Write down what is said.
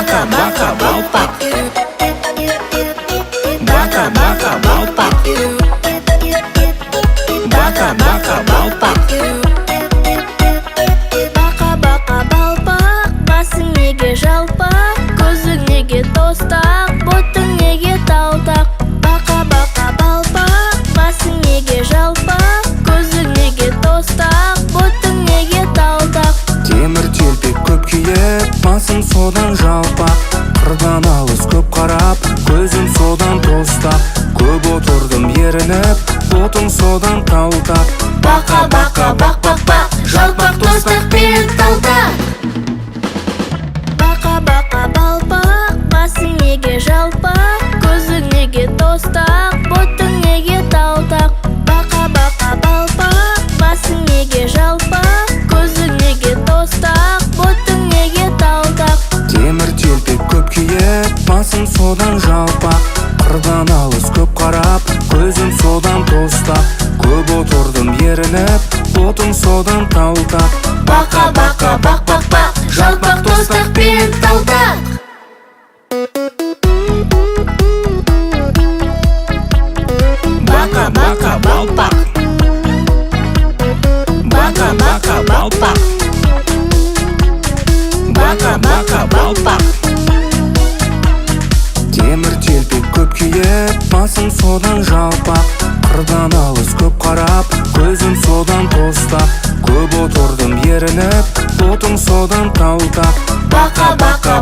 Baka baka balpak. Baka baka balpak. Baka baka balpak. Бака бака балпақ, басың неге жалпақ, көзің неге тостақ, ботың неге талтақ. Бака бака балпақ, басың неге жалпақ, көзің неге тостақ, ботың неге талтақ. Темір телпек көп киіп, басым содан жалпақ. Қырдан алыс көп қарап, көзім содан тостақ. Көп отырдым ерініп, ботым содан талтақ. Бака бака бақ бақ бақ, жалпақ тостақ пен талтақ. Бака бака балпақ, басың неге жалпақ, көзің неге тостақ, ботың неге талтақ. Бака бака балпақ, басың неге жалпақ, көзің неге тостақ, ботың неге талтақ. Темір телпек көп киіп, басым содан жалпақ. Қырдан алыс көп қарап, көзім содан тостақ. Көп отырдым ерініп, ботым содан талтақ. Бака бака бақ бақ бақ, жалпақ тостақ пен талтақ. Бака бака балпақ. Бака бака балпақ. Бака бака балпақ. Темір телпек көп киіп, басым содан жалпақ. Қырдан алыс көп қарап, көзім содан тостақ. Көп отырдым ерініп, ботым содан талтақ. Бака бака